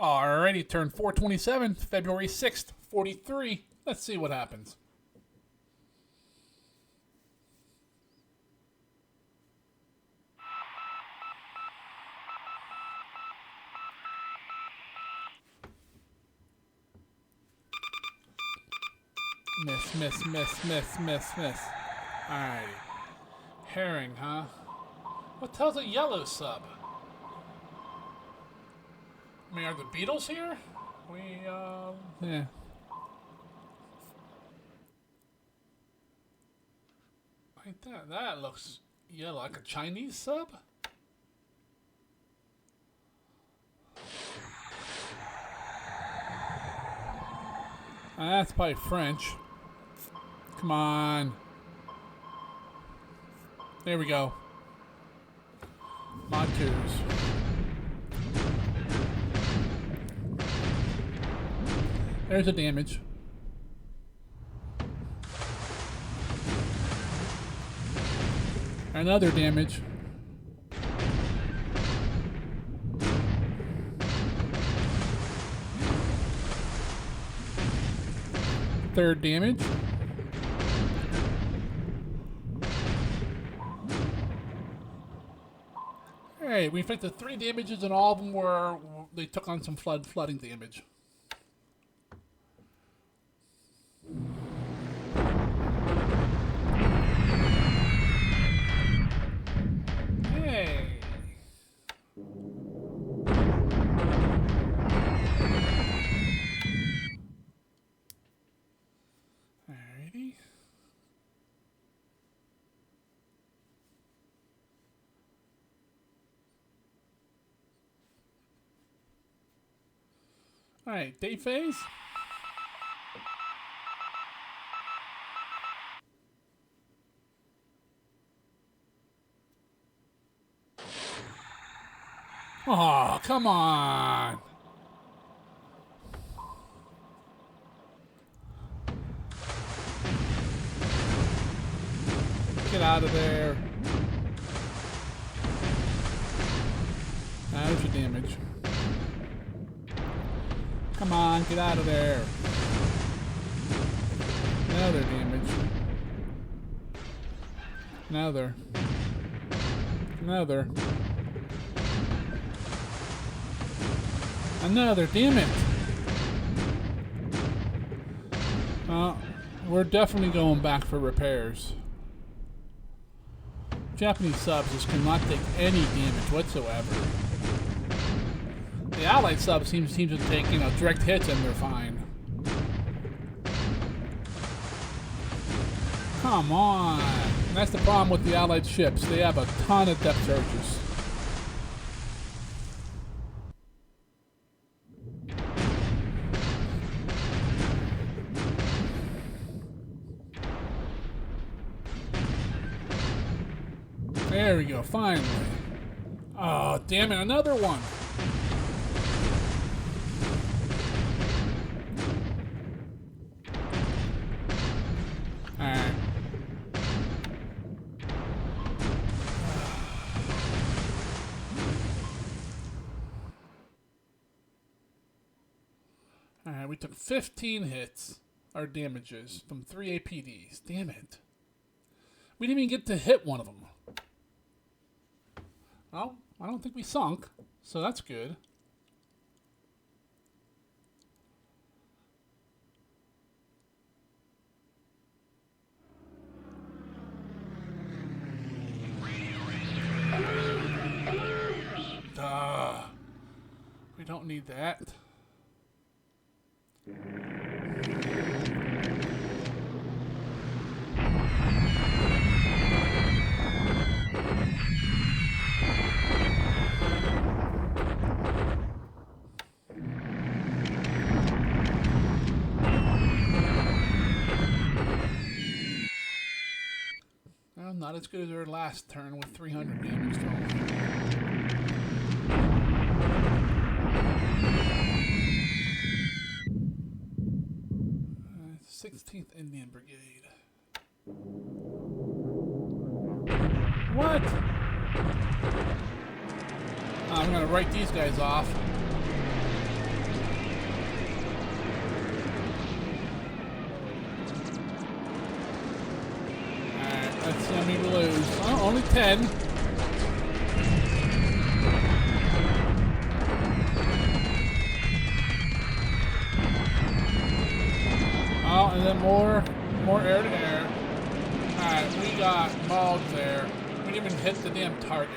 Alrighty, turn 427, February 6th, 43. Let's see what happens. Miss. Alrighty. Herring, huh? What tells a yellow sub? I mean, are the Beatles here? Yeah. Like that. That looks yellow, like a Chinese sub? That's probably French. Come on. There we go. Mod 2s. There's a damage. Another damage. Third damage. Alright, we inflicted 3 damages and all of them were, they took on some flooding damage. Hey. Alrighty. Alright, day phase. Oh, come on. Get out of there. There's your damage. Come on, get out of there. Another damage. Another. Another, damn it. We're definitely going back for repairs. Japanese subs just cannot take any damage whatsoever. The Allied subs seem to take, direct hits and they're fine. Come on. And that's the problem with the Allied ships. They have a ton of depth charges. There we go, finally. Oh, damn it, another one. Alright. Alright, we took 15 hits, our damages, from 3 APDs. Damn it. We didn't even get to hit one of them. Well, I don't think we sunk, so that's good. We don't need that. Well, not as good as our last turn with 300 damage total. 16th Indian Brigade. What? I'm gonna write these guys off. Let's see how many we lose. Oh, only 10. Oh, and then more air to air. Alright, we got Mod there. We didn't even hit the damn target.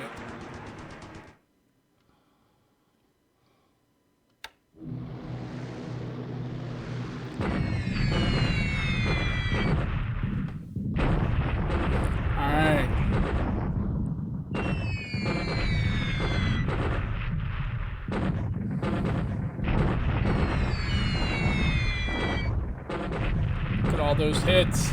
Alright. Look at all those hits.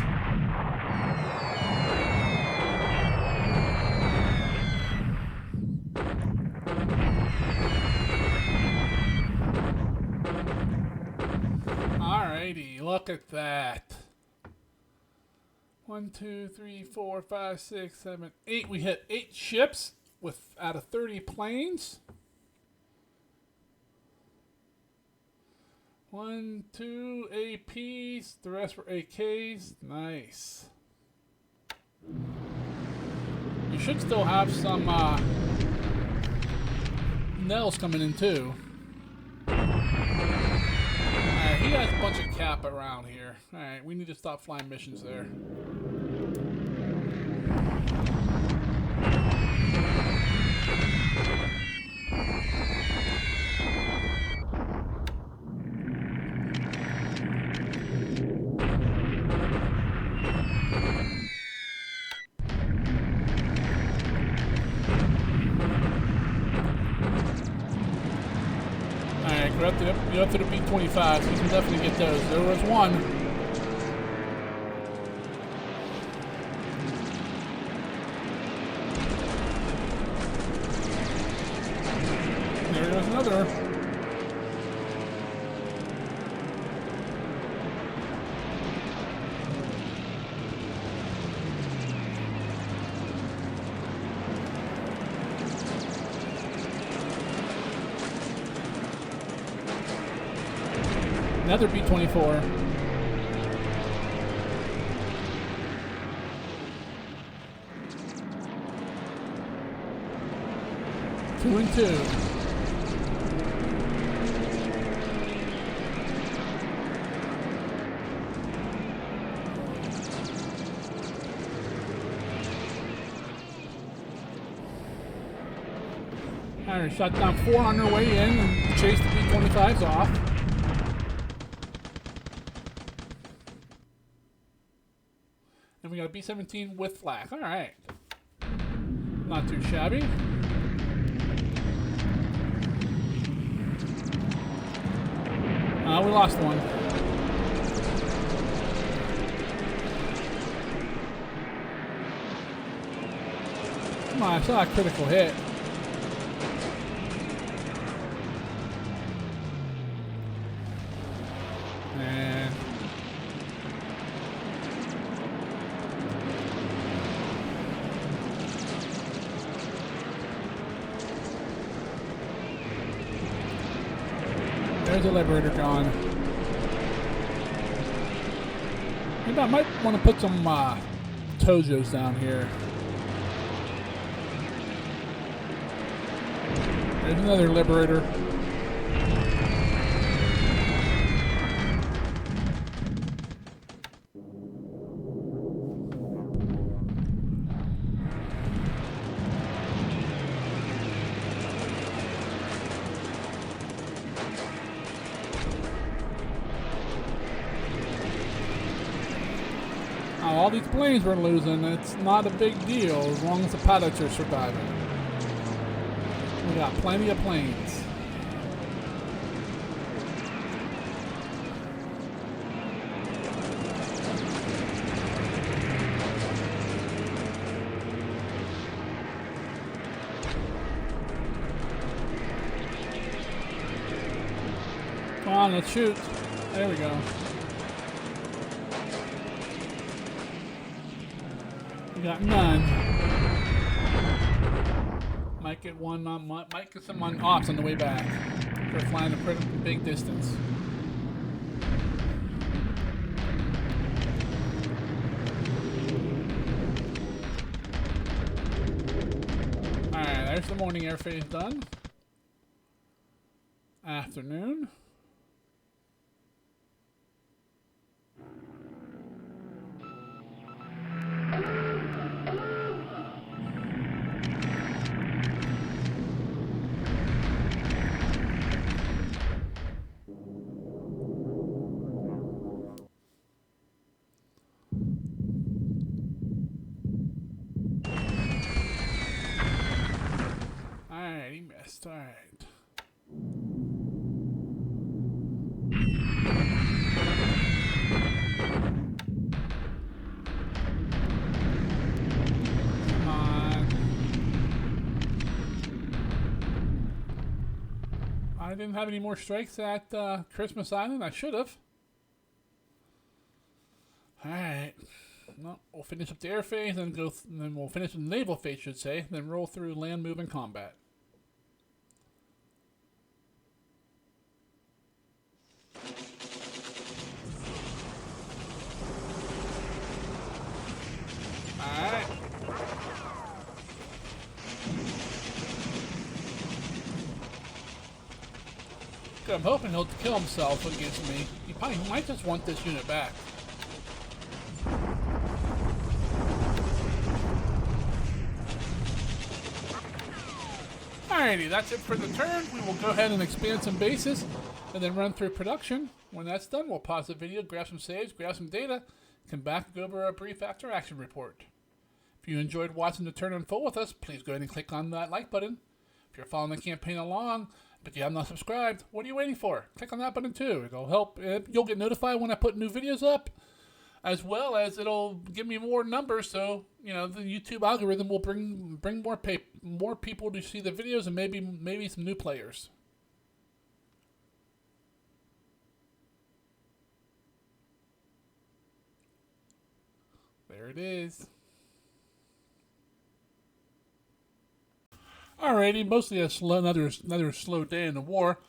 Alrighty, look at that. 1, 2, 3, 4, 5, 6, 7, 8. We hit 8 ships with out of 30 planes. 1, 2 APs. The rest were AKs. Nice. You should still have some nails coming in too. Alright, he has a bunch of cap around here. Alright, we need to stop flying missions there. Alright, go up to the B-25, so we can definitely get those. There was one. There goes another. Another B-24. Two and two. Alright, shot down 4 on their way in and chased the B-25s off. And we got a B-17 with flak. Alright. Not too shabby. We lost one. Come on, I saw a critical hit. And there's a liberator gone. Maybe I might want to put some Tojos down here. There's another liberator. All these planes we're losing, it's not a big deal as long as the pilots are surviving. We got plenty of planes. Come on, let's shoot. There we go. We got none. Might get one on, might get some on ops on the way back. We're flying a pretty big distance. there's the morning air phase done. Afternoon. Alright, he missed. Alright. Come on. I didn't have any more strikes at Christmas Island. I should have. Alright. No, we'll finish up the air phase, and then we'll finish the naval phase, should say. Then roll through land, move, and combat. Alright. Good, I'm hoping he'll kill himself against me. He might just want this unit back. Alrighty, that's it for the turn. We will go ahead and expand some bases and then run through production. When that's done, we'll pause the video, grab some saves, grab some data, come back and go over a brief after action report. If you enjoyed watching the turn unfold with us, please go ahead and click on that like button. If you're following the campaign along, but you have not subscribed, what are you waiting for? Click on that button too. It'll help. You'll get notified when I put new videos up, as well as it'll give me more numbers, so you know the YouTube algorithm will bring more people to see the videos, and maybe some new players. There it is. Alrighty, mostly another slow day in the war.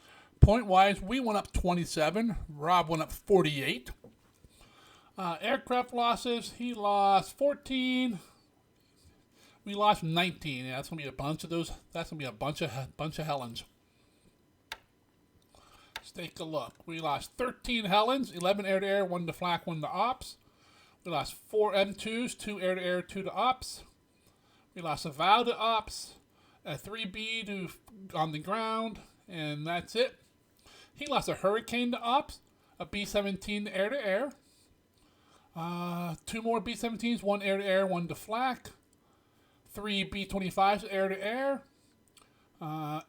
Point-wise, we went up 27. Rob went up 48. Aircraft losses, he lost 14. We lost 19. Yeah, that's gonna be a bunch of those. That's gonna be a bunch of Helens. Let's take a look. We lost 13 Helens, 11 air-to-air, 1 to flak, 1 to ops. We lost 4 M2s, 2 air-to-air, 2 to ops. We lost a Vow to ops, a 3B to on the ground, and that's it. He lost a Hurricane to ops, a B-17 to air-to-air. 2 more B-17s, 1 air-to-air, 1 to flak. 3 B-25s air-to-air.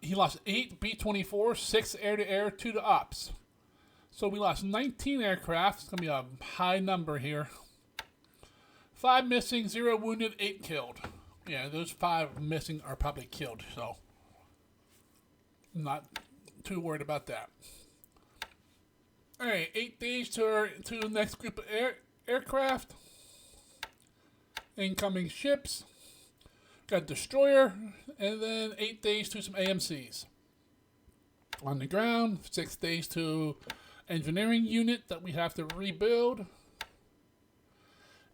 He lost 8 B-24s, 6 air-to-air, 2 to ops. So we lost 19 aircraft. It's going to be a high number here. 5 missing, 0 wounded, 8 killed. Yeah, those 5 missing are probably killed, so I'm not too worried about that. Alright, 8 days to the next group of aircraft. Incoming ships. Got a destroyer, and then 8 days to some AMCs. On the ground, 6 days to engineering unit that we have to rebuild.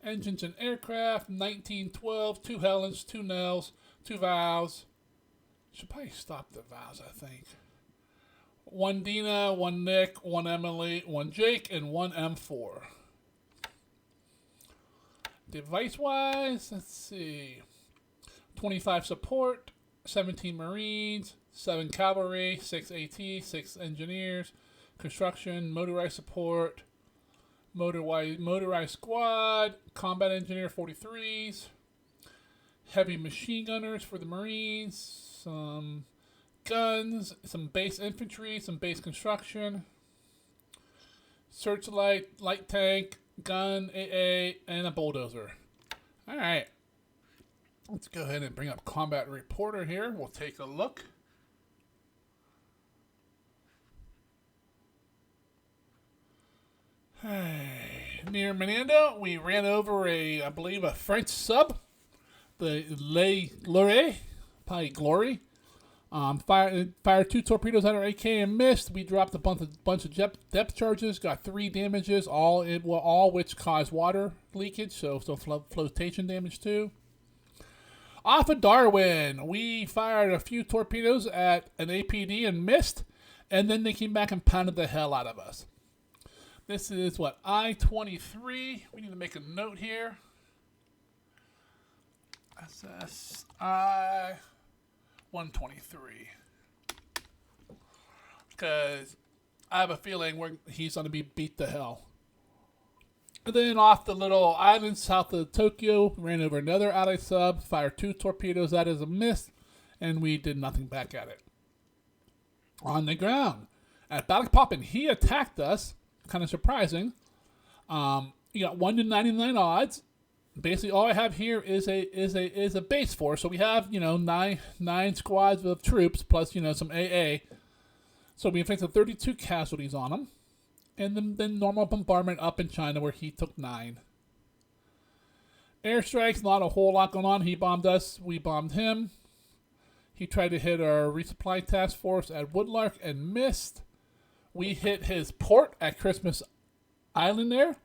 Engines and aircraft, 1912, 2 Helens, 2 Nels, 2 Vows. Should probably stop the Vows, I think. 1 Dina, 1 Nick, 1 Emily, 1 Jake, and 1 M4. Device-wise, let's see. 25 support, 17 Marines, 7 Cavalry, 6 AT, 6 Engineers, Construction, Motorized Support, Motorized Squad, Combat Engineer 43s, Heavy Machine Gunners for the Marines, some guns, some base infantry, some base construction, Searchlight, Light Tank, Gun, AA, and a Bulldozer. Alright. Let's go ahead and bring up Combat Reporter here. We'll take a look. Near Menando, we ran over I believe, a French sub. The Le Gloire, probably Glory. Fired 2 torpedoes at our AK and missed. We dropped a bunch of depth charges. Got 3 damages, all which caused water leakage, so flotation damage too. Off of Darwin, we fired a few torpedoes at an APD and missed, and then they came back and pounded the hell out of us. This is what, I-23. We need to make a note here. SSI 123. Because I have a feeling he's going to be beat to hell. And then off the little island south of Tokyo, ran over another allied sub, fired 2 torpedoes at it as a miss, and we did nothing back at it. On the ground, at Balikpapan, he attacked us, kind of surprising. You got 1 to 99 odds. Basically, all I have here is a base force. So we have, you know, nine squads of troops plus, you know, some AA. So we inflicted 32 casualties on him. And then normal bombardment up in China where he took 9. Airstrikes, not a whole lot going on. He bombed us. We bombed him. He tried to hit our resupply task force at Woodlark and missed. We hit his port at Christmas Island there.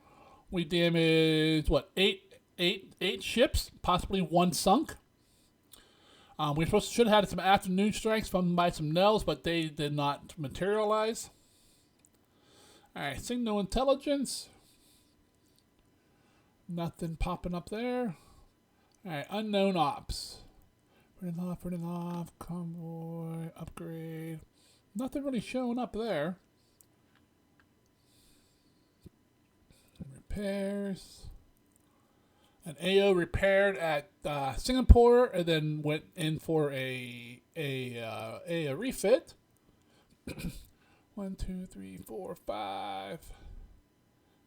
We damaged, what, eight ships, possibly 1 sunk. We should have had some afternoon strikes from by some Nells, but they did not materialize. Alright, signal intelligence. Nothing popping up there. Alright, unknown ops. Running off, convoy, upgrade. Nothing really showing up there. Repairs. An AO repaired at Singapore and then went in for a refit. 1, 2, 3, 4, 5,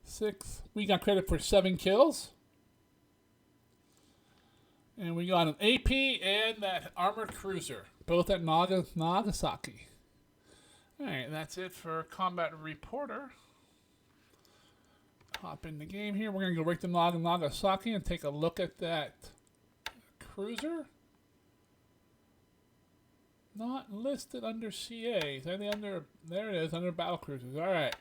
6. We got credit for 7 kills. And we got an AP and that armored cruiser, both at Nagasaki. Alright, that's it for Combat Reporter. Hop in the game here. We're going to go right to Nagasaki and take a look at that cruiser. Not listed under CA. Is anything under? There it is, under battle cruisers. All right.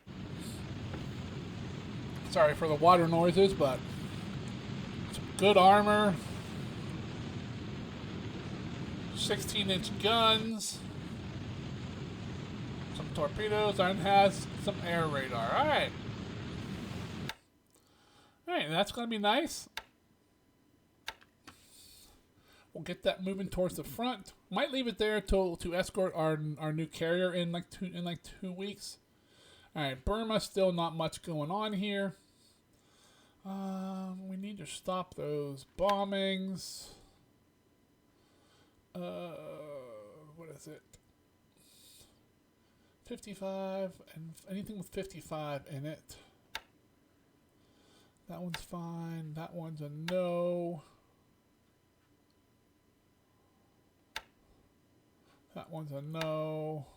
Sorry for the water noises, but some good armor. 16-inch guns. Some torpedoes, and has some air radar. All right. All right, that's going to be nice. We'll get that moving towards the front. Might leave it there to escort our new carrier in like 2 weeks. All right, Burma, still not much going on here. We need to stop those bombings. What is it? 55 and anything with 55 in it. That one's fine. That one's a no. That one's a no.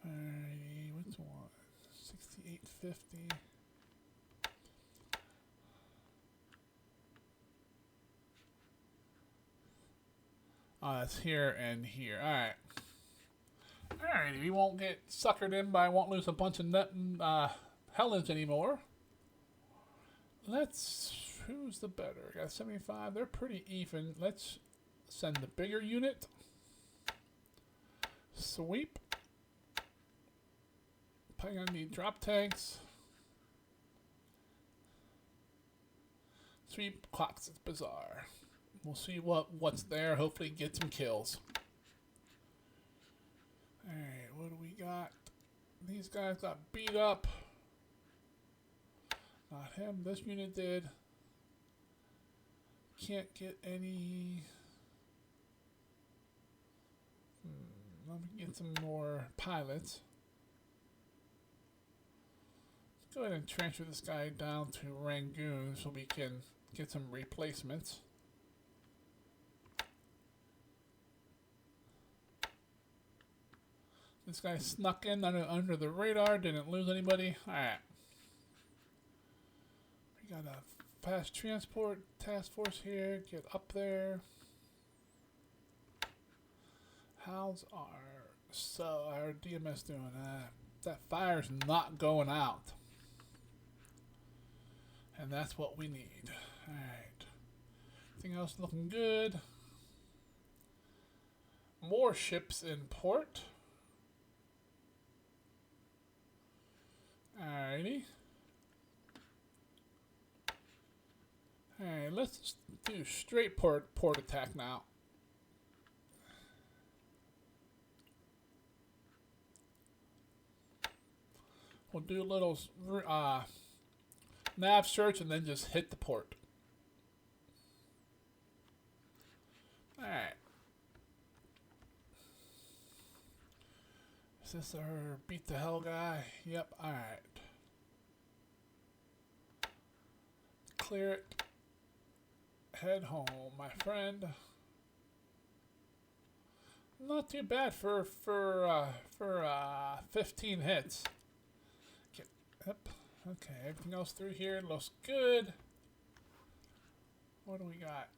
Alrighty, which one? 6850. That's here and here. Alright. Alrighty, we won't get suckered in by, won't lose a bunch of Helens anymore. Who's the better? Got 75. They're pretty even. Let's send the bigger unit. Sweep. Probably gonna need drop tanks. Sweep clocks. It's bizarre. We'll see what's there. Hopefully get some kills. Alright, what do we got? These guys got beat up. Not him. This unit did. Can't get any. Let me get some more pilots. Let's go ahead and transfer this guy down to Rangoon so we can get some replacements. This guy snuck in under the radar, didn't lose anybody. Alright. We got a fast transport task force here. Get up there. How's our DMS doing? That fire's not going out. And that's what we need. Alright. Everything else looking good. More ships in port. Alrighty. Alright, let's just do straight port attack now. We'll do a little nav search and then just hit the port. Alright. Is this our beat the hell guy? Yep, alright. Clear it. Head home, my friend. Not too bad for 15 hits. Yep. Okay, everything else through here looks good. What do we got?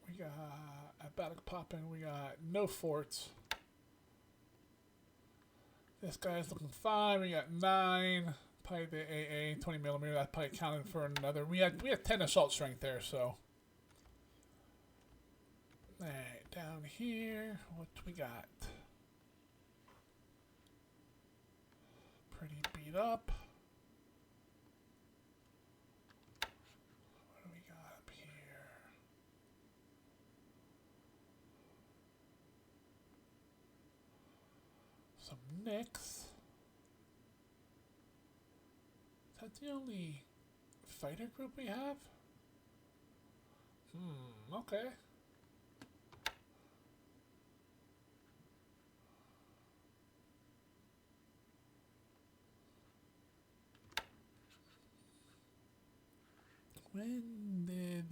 We got battle popping. We got no forts. This guy's looking fine. We got 9. Probably the AA 20mm. That probably counted for another. We had 10 assault strength there. So, all right, down here, what we got? Pretty beat up. What do we got up here? Some nicks. Is that the only fighter group we have? Okay. When did...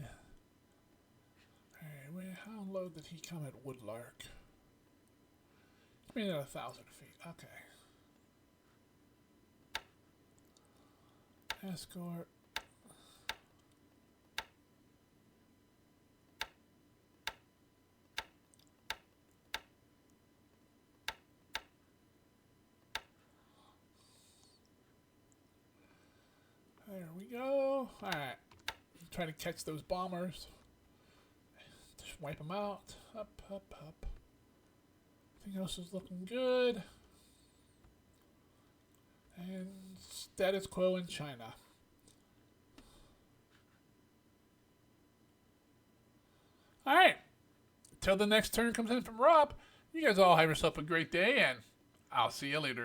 Alright, how low did he come at Woodlark? I mean, at 1,000 feet. Okay. Escort. There we go. Alright. Try to catch those bombers. Just wipe them out. Up, up, up. Everything else is looking good. And status quo in China. Alright. Until the next turn comes in from Rob, you guys all have yourself a great day, and I'll see you later.